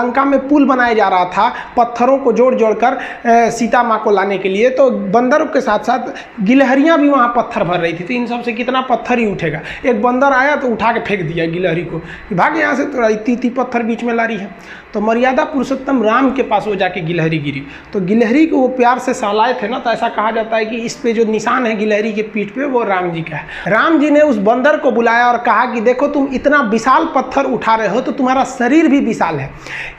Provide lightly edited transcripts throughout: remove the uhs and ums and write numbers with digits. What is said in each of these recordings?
लंका में पुल बनाया जा रहा था पत्थरों को जोड़ जोड़कर सीता माँ को लाने के लिए, तो बंदरों के साथ साथ गिलहरियाँ भी वहाँ पत्थर भर रही थी। तो इन सब से कितना पत्थर ही उठेगा। एक बंदर आया तो उठा के फेंक दिया गिलहरी को, भाग यहाँ से, तो इतनी पत्थर बीच में ला रही है। तो मर्यादा पुरुषोत्तम राम के पास वो जाके गिलहरी गिरी, तो गिलहरी को वो प्यार से सहलाए थे ना, तो ऐसा कहा जाता है कि इस पे जो निशान है गिलहरी के पीठ पे वो राम जी का है। राम जी ने उस बंदर को बुलाया और कहा कि देखो तुम इतना विशाल पत्थर उठा रहे हो तो तुम्हारा शरीर भी विशाल है,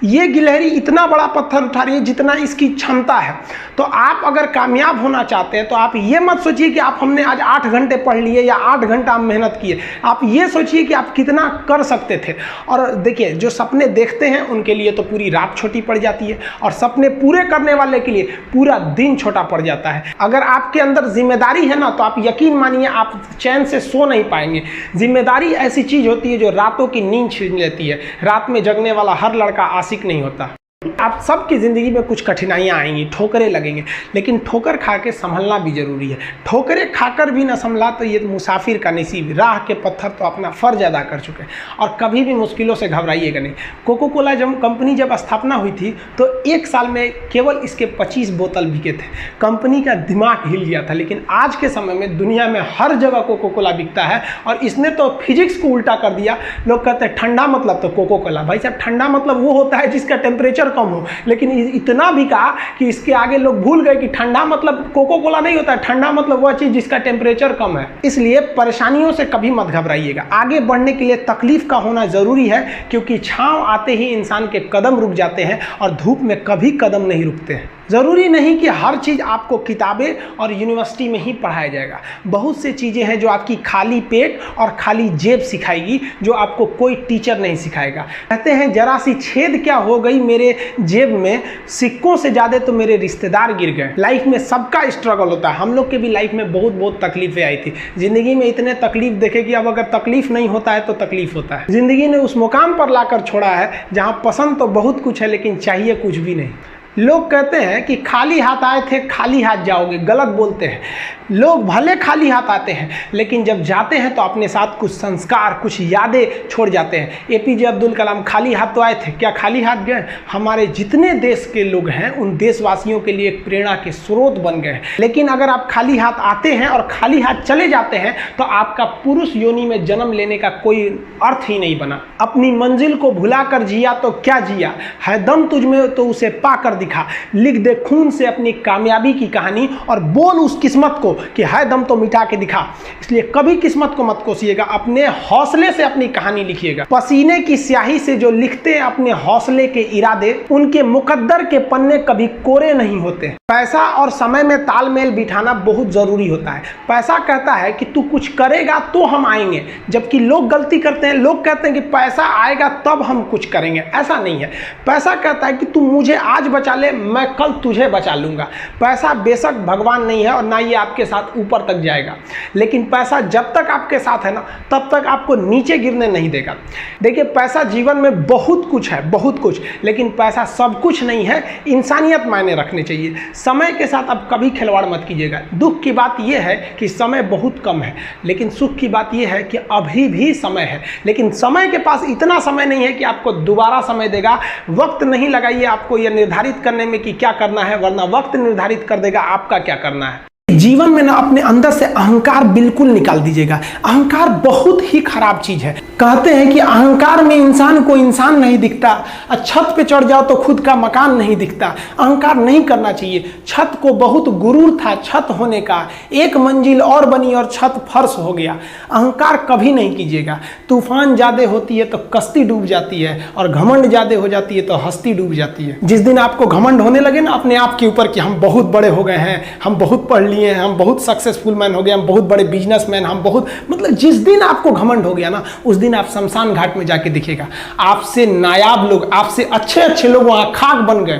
ये गिलहरी इतना बड़ा पत्थर उठा रही है जितना इसकी क्षमता है। तो आप अगर कामयाब होना चाहते हैं तो आप ये मत सोचिए कि आप हमने आज 8 घंटे पढ़ लिए या 8 घंटा मेहनत किए, आप ये सोचिए कि आप कितना कर सकते थे। और देखिए जो सपने देखते हैं उनके लिए तो पूरी रात छोटी पड़ जाती है, और सपने पूरे करने वाले के लिए पूरा दिन छोटा पड़ जाता है। अगर आपके अंदर जिम्मेदारी है ना, तो आप यकीन मानिए आप चैन से सो नहीं पाएंगे। जिम्मेदारी ऐसी चीज होती है जो रातों की नींद छीन लेती है। रात में जगने वाला हर लड़का आशिक नहीं होता। आप सबकी ज़िंदगी में कुछ कठिनाइयाँ आएंगी, ठोकरें लगेंगे, लेकिन ठोकर खा के संभलना भी ज़रूरी है। ठोकरें खाकर भी ना संभला तो ये मुसाफिर का नसीब। राह के पत्थर तो अपना फ़र्ज अदा कर चुके हैं, और कभी भी मुश्किलों से घबराइएगा नहीं। कोको कोला कंपनी जब स्थापना हुई थी तो 1 साल में केवल इसके 25 बोतल बिके थे। कंपनी का दिमाग हिल गया था, लेकिन आज के समय में दुनिया में हर जगह कोको कोला बिकता है, और इसने तो फिजिक्स को उल्टा कर दिया। लोग कहते हैं ठंडा मतलब तो कोको कोला। भाई साहब, ठंडा मतलब वो होता है जिसका टेम्परेचर कम हो, लेकिन इतना भी कहा कि इसके आगे लोग भूल गए कि ठंडा मतलब कोको कोला नहीं होता है। ठंडा मतलब वह चीज जिसका टेम्परेचर कम है। इसलिए परेशानियों से कभी मत घबराइएगा। आगे बढ़ने के लिए तकलीफ का होना जरूरी है, क्योंकि छांव आते ही इंसान के कदम रुक जाते हैं और धूप में कभी कदम नहीं रुकते हैं। ज़रूरी नहीं कि हर चीज़ आपको किताबें और यूनिवर्सिटी में ही पढ़ाया जाएगा। बहुत से चीज़ें हैं जो आपकी खाली पेट और खाली जेब सिखाएगी, जो आपको कोई टीचर नहीं सिखाएगा। कहते हैं जरा सी छेद क्या हो गई मेरे जेब में, सिक्कों से ज़्यादा तो मेरे रिश्तेदार गिर गए। लाइफ में सबका स्ट्रगल होता है। हम लोग के भी लाइफ में बहुत तकलीफें आई थी। ज़िंदगी में इतने तकलीफ देखे कि अब अगर तकलीफ नहीं होता है तो तकलीफ होता है। ज़िंदगी ने उस मुकाम पर लाकर छोड़ा है जहाँ पसंद तो बहुत कुछ है, लेकिन चाहिए कुछ भी नहीं। लोग कहते हैं कि खाली हाथ आए थे खाली हाथ जाओगे, गलत बोलते हैं। लोग भले खाली हाथ आते हैं, लेकिन जब जाते हैं तो अपने साथ कुछ संस्कार, कुछ यादें छोड़ जाते हैं। एपीजे अब्दुल कलाम खाली हाथ तो आए थे, क्या खाली हाथ गए? हमारे जितने देश के लोग हैं उन देशवासियों के लिए एक प्रेरणा के स्रोत बन गए हैं। लेकिन अगर आप खाली हाथ आते हैं और खाली हाथ चले जाते हैं तो आपका पुरुष योनि में जन्म लेने का कोई अर्थ ही नहीं बना। अपनी मंजिल को भुला कर जिया तो क्या जिया, है दम तुझ में तो उसे पाकर दिखा। लिख दे खून से अपनी कामयाबी की कहानी और बोल उस किस्मत को कि है दम तो मिटा के दिखा। इसलिए कभी किस्मत को मत कोसिएगा, अपने हौसले से अपनी कहानी लिखिएगा। पसीने की स्याही से जो लिखते हैं अपने हौसले के इरादे, उनके मुकद्दर के पन्ने कभी कोरे नहीं होते। पैसा और समय में तालमेल बिठाना बहुत जरूरी होता है। पैसा कहता है कि तू कुछ करेगा तो हम आएंगे, जबकि लोग गलती करते हैं। लोग कहते हैं कि पैसा आएगा तब हम कुछ करेंगे। ऐसा नहीं है। पैसा कहता है कि तू मुझे आज बचा ले, मैं कल तुझे बचा लूंगा। पैसा बेशक भगवान नहीं है और ना ये आपके साथ ऊपर तक जाएगा, लेकिन पैसा जब तक आपके साथ है ना, तब तक आपको नीचे गिरने नहीं देगा। देखिए, पैसा जीवन में बहुत कुछ है, बहुत कुछ, लेकिन पैसा सब कुछ नहीं है। इंसानियत मायने रखने चाहिए। समय के साथ आप कभी खिलवाड़ मत कीजिएगा। दुख की बात यह है कि समय बहुत कम है, लेकिन सुख की बात यह है कि अभी भी समय है। लेकिन समय के पास इतना समय नहीं है कि आपको दोबारा समय देगा। वक्त नहीं लगाइए आपको यह निर्धारित करने में कि क्या करना है, वरना वक्त निर्धारित कर देगा आपका क्या करना है। जीवन में ना अपने अंदर से अहंकार बिल्कुल निकाल दीजिएगा। अहंकार बहुत ही खराब चीज है। कहते हैं कि अहंकार में इंसान को इंसान नहीं दिखता, छत पे चढ़ जाओ तो खुद का मकान नहीं दिखता। अहंकार नहीं करना चाहिए। छत को बहुत गुरूर था छत होने का, एक मंजिल और बनी और छत फर्श हो गया। अहंकार कभी नहीं कीजिएगा। तूफान ज्यादा होती है तो कश्ती डूब जाती है, और घमंड ज्यादा हो जाती है तो हस्ती डूब जाती है। जिस दिन आपको घमंड होने लगे ना अपने आप के ऊपर कि हम बहुत बड़े हो गए हैं, हम बहुत पढ़ लिए, हम बहुत सक्सेसफुल मैन हो गए, हम बहुत बड़े बिजनेसमैन, हम बहुत, मतलब जिस दिन आपको घमंड हो गया ना, उस दिन आप शमशान घाट में जाके दिखेगा आपसे नायाब लोग, आपसे अच्छे अच्छे लोग वहां खाक बन गए।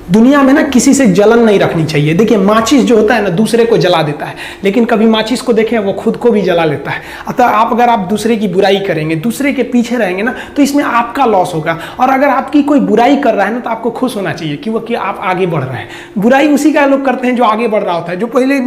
दुनिया में ना किसी से जलन नहीं रखनी चाहिए। देखिए माचिस जो होता है ना दूसरे को जला देता है, लेकिन कभी माचिस को देखें वो खुद को भी जला लेता है। अतः अगर आप दूसरे की बुराई करेंगे, दूसरे के पीछे रहेंगे ना, तो इसमें आपका लॉस होगा। और अगर आपकी कोई बुराई कर रहा है ना तो आपको खुश होना चाहिए कि आप आगे बढ़ रहे हैं। बुराई उसी का लोग करते हैं जो आगे बढ़ रहा होता है, जो पहले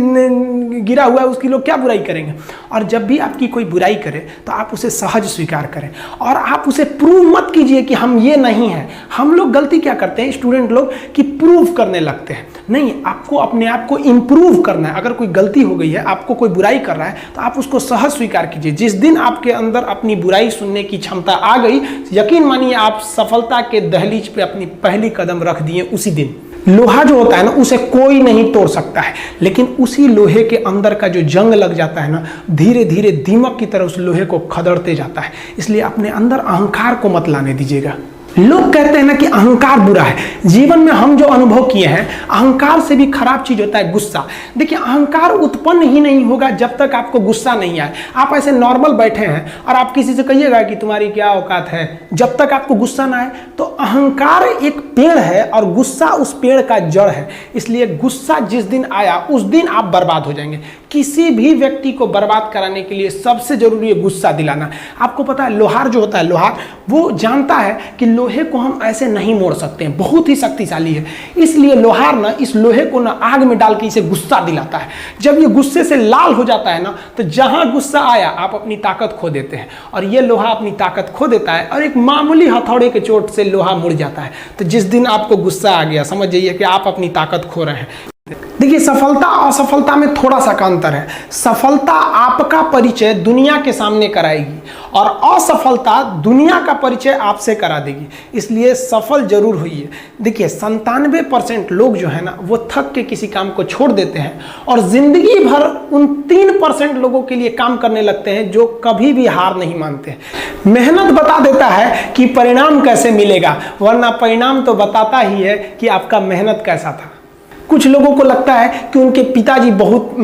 गिरा हुआ है उसकी लोग क्या बुराई करेंगे। और जब भी आपकी कोई बुराई करे तो आप उसे सहज स्वीकार करें और आप उसे प्रूव मत कीजिए कि हम ये नहीं हैं। हम लोग गलती क्या करते हैं स्टूडेंट लोग कि प्रूव करने लगते हैं। नहीं, आपको अपने आप को इंप्रूव करना है। अगर कोई गलती हो गई है, आपको कोई बुराई कर रहा है, तो आप उसको सहज स्वीकार कीजिए। जिस दिन आपके अंदर अपनी बुराई सुनने की क्षमता आ गई, यकीन मानिए आप सफलता के दहलीज पे अपनी पहली कदम रख दिए उसी दिन। लोहा जो होता है ना उसे कोई नहीं तोड़ सकता है, लेकिन उसी लोहे के अंदर का जो जंग लग जाता है ना, धीरे धीरे दीमक की तरह उस लोहे को खदड़ते जाता है। इसलिए अपने अंदर अहंकार को मत लाने दीजिएगा। लोग कहते हैं ना कि अहंकार बुरा है। जीवन में हम जो अनुभव किए हैं, अहंकार से भी खराब चीज होता है गुस्सा। देखिए अहंकार उत्पन्न ही नहीं होगा जब तक आपको गुस्सा नहीं आए। आप ऐसे नॉर्मल बैठे हैं और आप किसी से कहिएगा कि तुम्हारी क्या औकात है, जब तक आपको गुस्सा ना आए। तो अहंकार एक पेड़ है और गुस्सा उस पेड़ का जड़ है। इसलिए गुस्सा जिस दिन आया उस दिन आप बर्बाद हो जाएंगे। किसी भी व्यक्ति को बर्बाद कराने के लिए सबसे जरूरी है गुस्सा दिलाना। आपको पता है लोहार जो होता है, लोहार वो जानता है कि लोहे को हम ऐसे नहीं मोड़ सकते हैं, बहुत ही शक्तिशाली है। इसलिए लोहार ना इस लोहे को ना आग में डाल के इसे गुस्सा दिलाता है। जब ये गुस्से से लाल हो जाता है ना, तो जहां गुस्सा आया आप अपनी ताकत खो देते हैं। और ये लोहा अपनी ताकत खो देता है और एक मामूली हथौड़े के चोट से लोहा मुड़ जाता है। तो जिस दिन आपको गुस्सा आ गया, समझ जाइए कि आप अपनी ताकत खो रहे हैं। देखिए सफलता और असफलता में थोड़ा सा का अंतर है। सफलता आपका परिचय दुनिया के सामने कराएगी और असफलता दुनिया का परिचय आपसे करा देगी। इसलिए सफल जरूर होइए। देखिए 97% लोग जो है ना वो थक के किसी काम को छोड़ देते हैं और जिंदगी भर उन 3% लोगों के लिए काम करने लगते हैं जो कभी भी हार नहीं मानते। मेहनत बता देता है कि परिणाम कैसे मिलेगा, वरना परिणाम तो बताता ही है कि आपका मेहनत कैसा था। कुछ लोगों को लगता है कि उनके पिताजी बहुत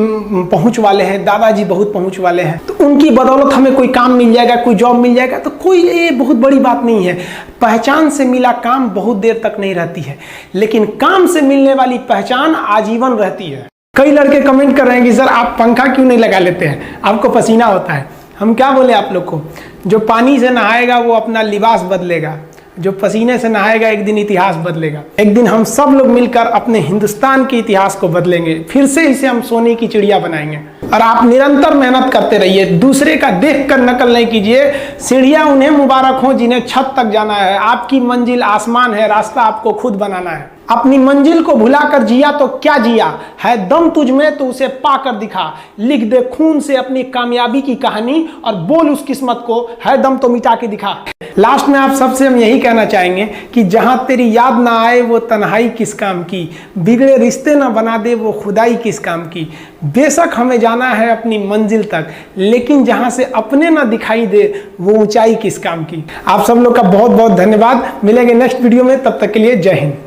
पहुंच वाले हैं, दादाजी बहुत पहुंच वाले हैं, तो उनकी बदौलत हमें कोई काम मिल जाएगा, कोई जॉब मिल जाएगा। तो कोई ये बहुत बड़ी बात नहीं है। पहचान से मिला काम बहुत देर तक नहीं रहती है, लेकिन काम से मिलने वाली पहचान आजीवन रहती है। कई लड़के कमेंट कर रहे हैं कि सर आप पंखा क्यों नहीं लगा लेते हैं, आपको पसीना होता है। हम क्या बोले आप लोग को, जो पानी से नहाएगा वो अपना लिबास बदलेगा, जो पसीने से नहाएगा एक दिन इतिहास बदलेगा। एक दिन हम सब लोग मिलकर अपने हिंदुस्तान के इतिहास को बदलेंगे, फिर से इसे हम सोने की चिड़िया बनाएंगे। और आप निरंतर मेहनत करते रहिए, दूसरे का देख कर नकल नहीं कीजिए। सीढ़ियां उन्हें मुबारक हो जिन्हें छत तक जाना है। आपकी मंजिल आसमान है, रास्ता आपको खुद बनाना है। अपनी मंजिल को भुलाकर जिया तो क्या जिया, है दम तुझ में तो उसे पाकर दिखा। लिख दे खून से अपनी कामयाबी की कहानी और बोल उस किस्मत को, है दम तो मिटा के दिखा। लास्ट में आप सबसे हम यही कहना चाहेंगे कि जहां तेरी याद ना आए वो तन्हाई किस काम की, बिगड़े रिश्ते ना बना दे वो खुदाई किस काम की। बेशक हमें जाना है अपनी मंजिल तक, लेकिन जहां से अपने ना दिखाई दे वो ऊंचाई किस काम की। आप सब लोग का बहुत बहुत धन्यवाद। मिलेंगे नेक्स्ट वीडियो में, तब तक के लिए जय हिंद।